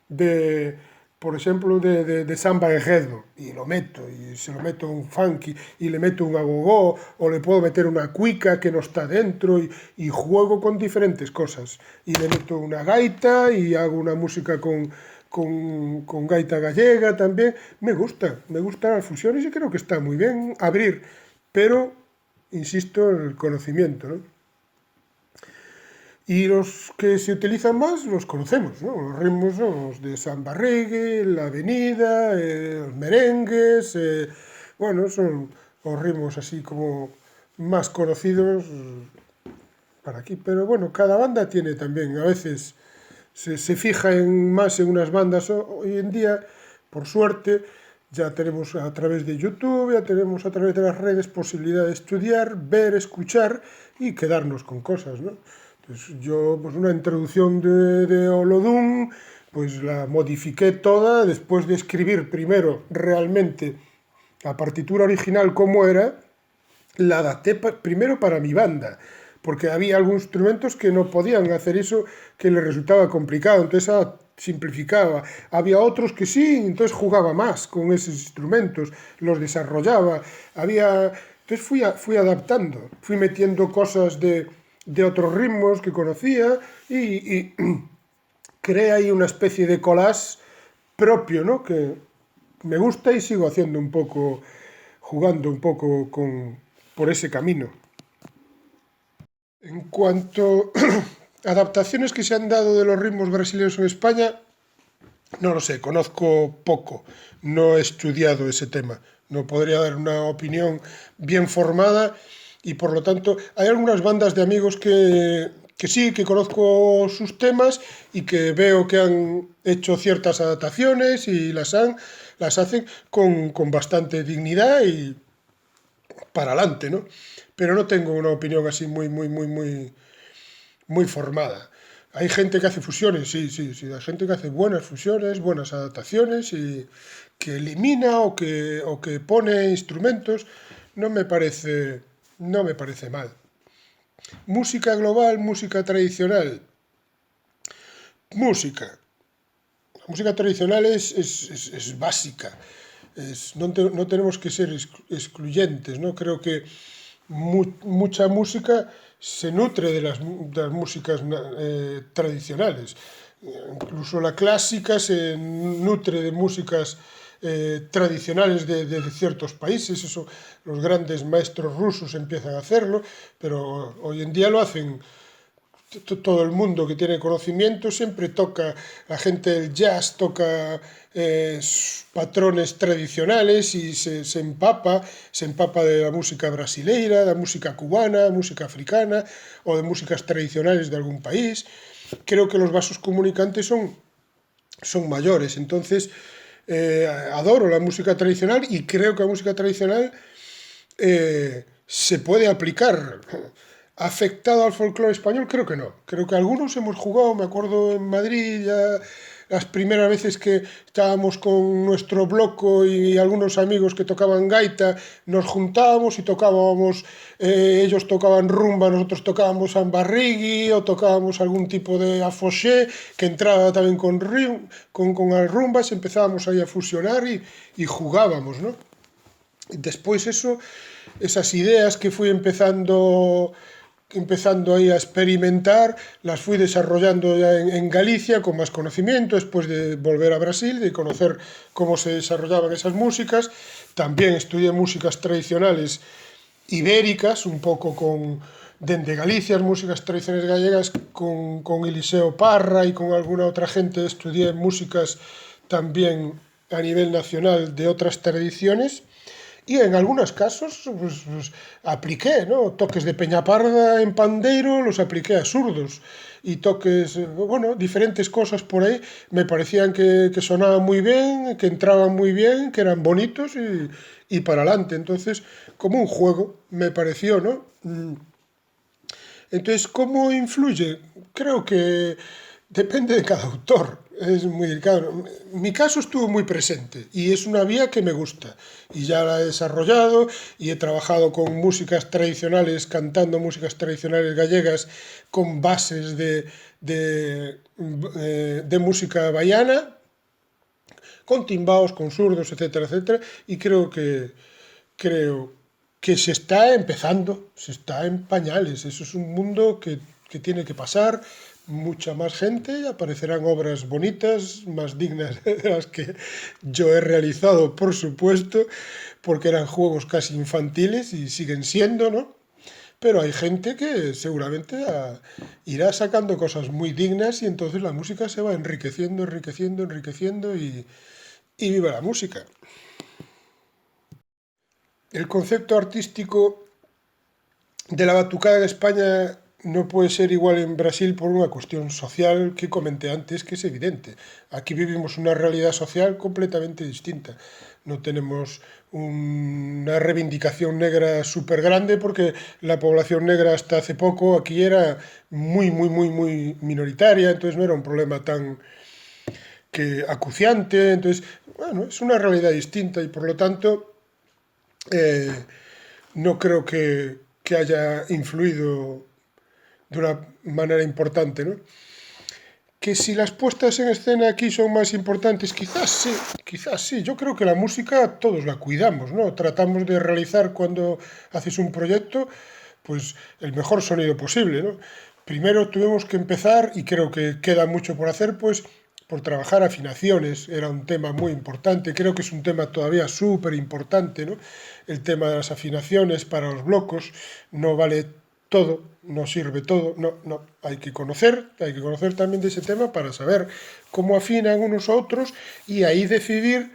de, por ejemplo, de samba enredo y lo meto y se lo meto un funky y le meto un agogó o le puedo meter una cuica que no está dentro y juego con diferentes cosas y le meto una gaita y hago una música con gaita gallega también. Me gustan las fusiones y creo que está muy bien abrir, pero insisto en el conocimiento, ¿no? Y los que se utilizan más los conocemos, ¿no? Los ritmos son los de samba reggae, la avenida, los merengues, bueno, son los ritmos así como más conocidos para aquí. Pero bueno, cada banda tiene también, a veces se fija más en unas bandas. Hoy en día, por suerte, ya tenemos a través de YouTube, ya tenemos a través de las redes posibilidad de estudiar, ver, escuchar y quedarnos con cosas, ¿no? Entonces yo, pues una introducción de Olodum, pues la modifiqué toda después de escribir primero realmente la partitura original como era, la adapté primero para mi banda, porque había algunos instrumentos que no podían hacer eso, que les resultaba complicado, entonces simplificaba. Había otros que sí, entonces jugaba más con esos instrumentos, los desarrollaba. Entonces fui adaptando, fui metiendo cosas de otros ritmos que conocía y creé ahí una especie de collage propio, ¿no? Que me gusta y sigo haciendo un poco, jugando un poco por ese camino. En cuanto a adaptaciones que se han dado de los ritmos brasileños en España, no lo sé, conozco poco, no he estudiado ese tema, no podría dar una opinión bien formada y por lo tanto hay algunas bandas de amigos que sí, que conozco sus temas y que veo que han hecho ciertas adaptaciones y las hacen con bastante dignidad y para adelante, ¿no? Pero no tengo una opinión así muy formada. Hay gente que hace fusiones, sí, sí, sí, hay gente que hace buenas fusiones, buenas adaptaciones y que elimina o que pone instrumentos, no me parece mal. Música global, música tradicional. Música. La música tradicional es básica. No tenemos que ser excluyentes, ¿no? Creo que mucha música se nutre de las músicas tradicionales. Incluso la clásica se nutre de músicas tradicionales de ciertos países. Eso, los grandes maestros rusos empiezan a hacerlo, pero hoy en día lo hacen todo el mundo que tiene conocimiento, siempre toca, la gente del jazz toca patrones tradicionales y se empapa de la música brasileira, de la música cubana, música africana o de músicas tradicionales de algún país. Creo que los vasos comunicantes son mayores, entonces adoro la música tradicional y creo que la música tradicional se puede aplicar. ¿Afectado al folclore español? Creo que no. Creo que algunos hemos jugado, me acuerdo en Madrid, ya las primeras veces que estábamos con nuestro bloco y algunos amigos que tocaban gaita, nos juntábamos y tocábamos, ellos tocaban rumba, nosotros tocábamos sambarrigui o tocábamos algún tipo de afoxé que entraba también con las rumbas, empezábamos ahí a fusionar y jugábamos, ¿no? Después esas ideas que fui empezando ahí a experimentar, las fui desarrollando ya en Galicia con más conocimiento, después de volver a Brasil, de conocer cómo se desarrollaban esas músicas. También estudié músicas tradicionales ibéricas, un poco desde Galicia, músicas tradicionales gallegas, con Eliseo Parra y con alguna otra gente estudié músicas también a nivel nacional de otras tradiciones. Y en algunos casos pues, apliqué, ¿no? Toques de Peñaparda en pandeiro, los apliqué a zurdos. Y toques, bueno, diferentes cosas por ahí me parecían que sonaban muy bien, que entraban muy bien, que eran bonitos y para adelante. Entonces, como un juego, me pareció, ¿no? Entonces, ¿cómo influye? Creo que Depende de cada autor, es muy delicado. Mi caso estuvo muy presente y es una vía que me gusta y ya la he desarrollado y he trabajado con músicas tradicionales, cantando músicas tradicionales gallegas con bases de música baiana, con timbaos, con zurdos, etcétera, etcétera, y creo que se está empezando, se está en pañales. Eso es un mundo que tiene que pasar mucha más gente y aparecerán obras bonitas, más dignas de las que yo he realizado, por supuesto, porque eran juegos casi infantiles y siguen siendo, ¿no? Pero hay gente que seguramente irá sacando cosas muy dignas y entonces la música se va enriqueciendo, enriqueciendo, enriqueciendo y viva la música. El concepto artístico de la batucada en España no puede ser igual en Brasil por una cuestión social que comenté antes, que es evidente. Aquí vivimos una realidad social completamente distinta. No tenemos una reivindicación negra súper grande porque la población negra hasta hace poco aquí era muy, muy, muy, muy minoritaria, entonces no era un problema tan que acuciante. Entonces, bueno, es una realidad distinta y por lo tanto eh, no creo que haya influido de una manera importante, ¿no? Que si las puestas en escena aquí son más importantes, quizás sí, quizás sí. Yo creo que la música todos la cuidamos, ¿no? Tratamos de realizar cuando haces un proyecto, pues el mejor sonido posible, ¿no? Primero tuvimos que empezar, y creo que queda mucho por hacer, pues por trabajar afinaciones. Era un tema muy importante, creo que es un tema todavía súper importante, ¿no? El tema de las afinaciones para los blocos, no vale todo, no sirve todo, no, no, hay que conocer también de ese tema para saber cómo afinan unos a otros y ahí decidir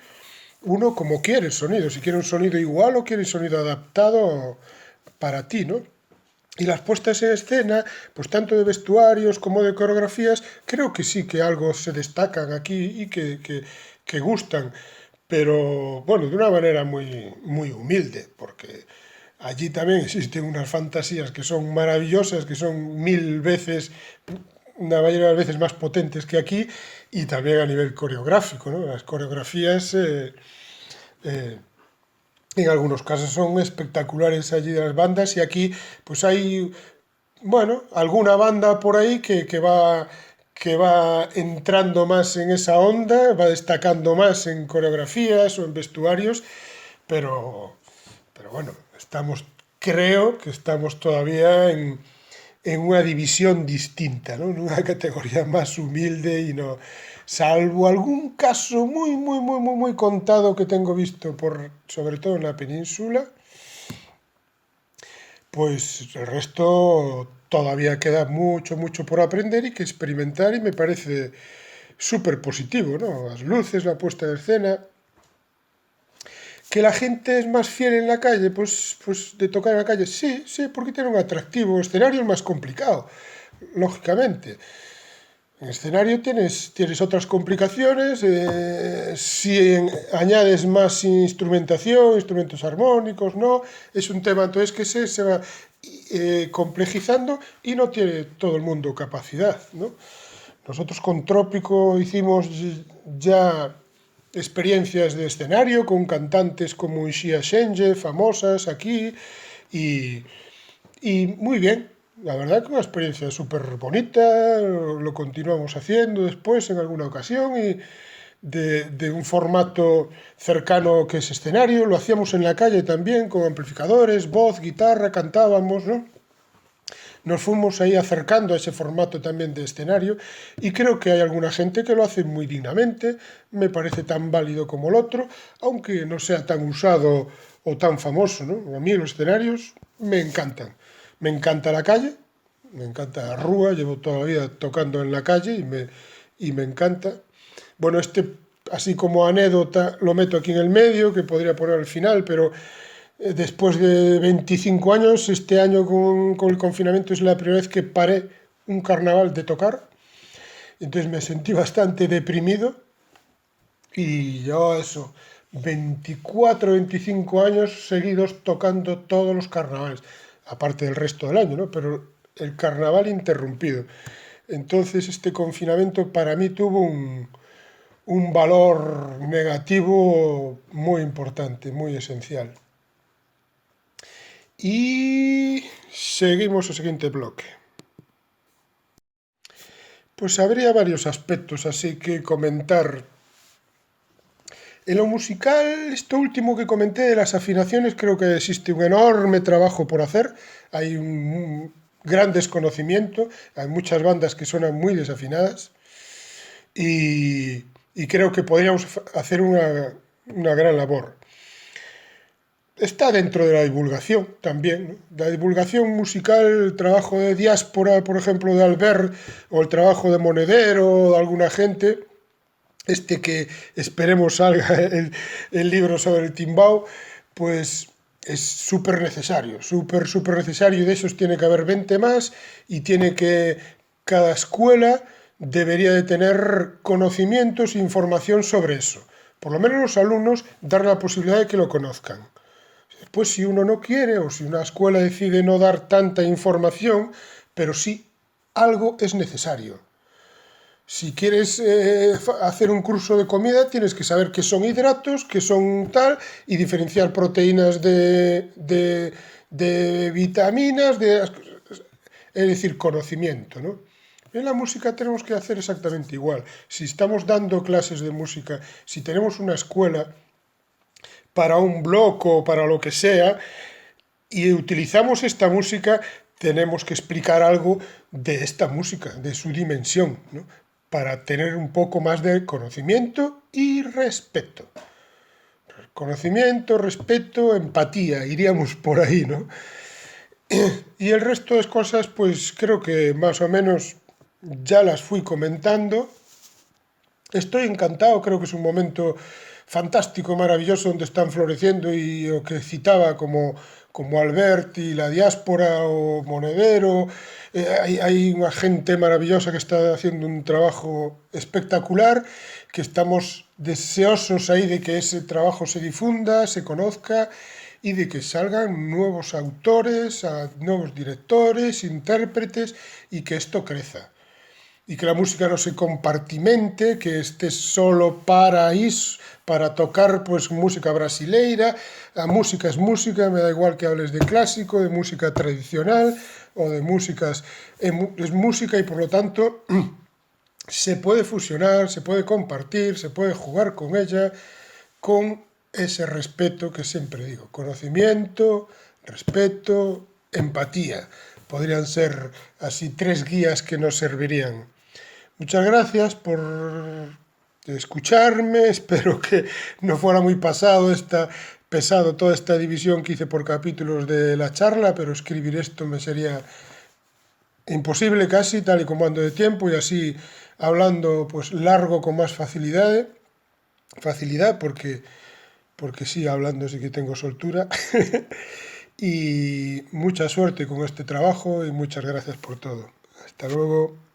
uno cómo quiere el sonido, si quiere un sonido igual o quiere un sonido adaptado para ti, ¿no? Y las puestas en escena, pues tanto de vestuarios como de coreografías, creo que sí que algo se destacan aquí y que gustan, pero bueno, de una manera muy, muy humilde, porque allí también existen unas fantasías que son maravillosas, que son mil veces, una mayoría de las veces más potentes que aquí, y también a nivel coreográfico, ¿no? Las coreografías eh, en algunos casos son espectaculares allí de las bandas y aquí pues hay, bueno, alguna banda por ahí que va entrando más en esa onda, va destacando más en coreografías o en vestuarios, pero, pero bueno, creo que estamos todavía en una división distinta, ¿no? En una categoría más humilde y no, salvo algún caso muy, muy, muy, muy, muy contado que tengo visto, sobre todo en la península, pues el resto todavía queda mucho, mucho por aprender y que experimentar y me parece súper positivo, ¿no? Las luces, la puesta en escena. Que la gente es más fiel en la calle, pues de tocar en la calle, sí, sí, porque tiene un atractivo. Escenario es más complicado, lógicamente. En escenario tienes otras complicaciones, si añades más instrumentación, instrumentos armónicos, no, es un tema entonces que se va complejizando y no tiene todo el mundo capacidad, ¿no? Nosotros con Trópico hicimos ya experiencias de escenario con cantantes como Ishia Shenje, famosas aquí, y, y muy bien. La verdad que una experiencia súper bonita, lo continuamos haciendo después en alguna ocasión y de un formato cercano que es escenario, lo hacíamos en la calle también con amplificadores, voz, guitarra, cantábamos, ¿no? Nos fuimos ahí acercando a ese formato también de escenario y creo que hay alguna gente que lo hace muy dignamente, me parece tan válido como el otro, aunque no sea tan usado o tan famoso, ¿no? A mí los escenarios me encantan. Me encanta la calle, me encanta la rúa, llevo toda la vida tocando en la calle y me encanta. Bueno, así como anécdota, lo meto aquí en el medio, que podría poner al final, pero después de 25 años, este año con el confinamiento es la primera vez que paré un carnaval de tocar. Entonces me sentí bastante deprimido y yo eso, 24, 25 años seguidos tocando todos los carnavales, aparte del resto del año, ¿no? Pero el carnaval interrumpido. Entonces este confinamiento para mí tuvo un valor negativo muy importante, muy esencial. Y seguimos al siguiente bloque. Pues habría varios aspectos así que comentar. En lo musical, esto último que comenté de las afinaciones, creo que existe un enorme trabajo por hacer. Hay un gran desconocimiento, hay muchas bandas que suenan muy desafinadas y creo que podríamos hacer una gran labor. Está dentro de la divulgación también, ¿no? La divulgación musical, el trabajo de diáspora, por ejemplo, de Albert, o el trabajo de Monedero, de alguna gente, que esperemos salga el libro sobre el timbao, pues es súper necesario, súper necesario, y de esos tiene que haber 20 más, y tiene que, cada escuela debería de tener conocimientos e información sobre eso. Por lo menos los alumnos dar la posibilidad de que lo conozcan. Después, si uno no quiere o si una escuela decide no dar tanta información, pero sí algo es necesario. Si quieres hacer un curso de comida, tienes que saber qué son hidratos, qué son tal, y diferenciar proteínas de vitaminas, es decir, conocimiento, ¿no? En la música tenemos que hacer exactamente igual. Si estamos dando clases de música, si tenemos una escuela para un bloque o para lo que sea, y utilizamos esta música, tenemos que explicar algo de esta música, de su dimensión, ¿no? Para tener un poco más de conocimiento y respeto. Conocimiento, respeto, empatía, iríamos por ahí, ¿no? Y el resto de cosas, pues creo que más o menos ya las fui comentando. Estoy encantado, creo que es un momento fantástico, maravilloso, donde están floreciendo y lo que citaba como Albert y la diáspora o Monedero. Hay una gente maravillosa que está haciendo un trabajo espectacular, que estamos deseosos ahí de que ese trabajo se difunda, se conozca y de que salgan nuevos autores, nuevos directores, intérpretes y que esto crezca y que la música no se compartimente, que esté solo para tocar pues música brasileira. La música es música, me da igual que hables de clásico, de música tradicional o de músicas, es música y por lo tanto se puede fusionar, se puede compartir, se puede jugar con ella con ese respeto que siempre digo, conocimiento, respeto, empatía. Podrían ser así 3 guías que nos servirían. Muchas gracias por escucharme. Espero que no fuera muy pesado toda esta división que hice por capítulos de la charla, pero escribir esto me sería imposible casi, tal y como ando de tiempo, y así hablando pues largo con más facilidad porque sí, hablando sí que tengo soltura. Y mucha suerte con este trabajo y muchas gracias por todo. Hasta luego.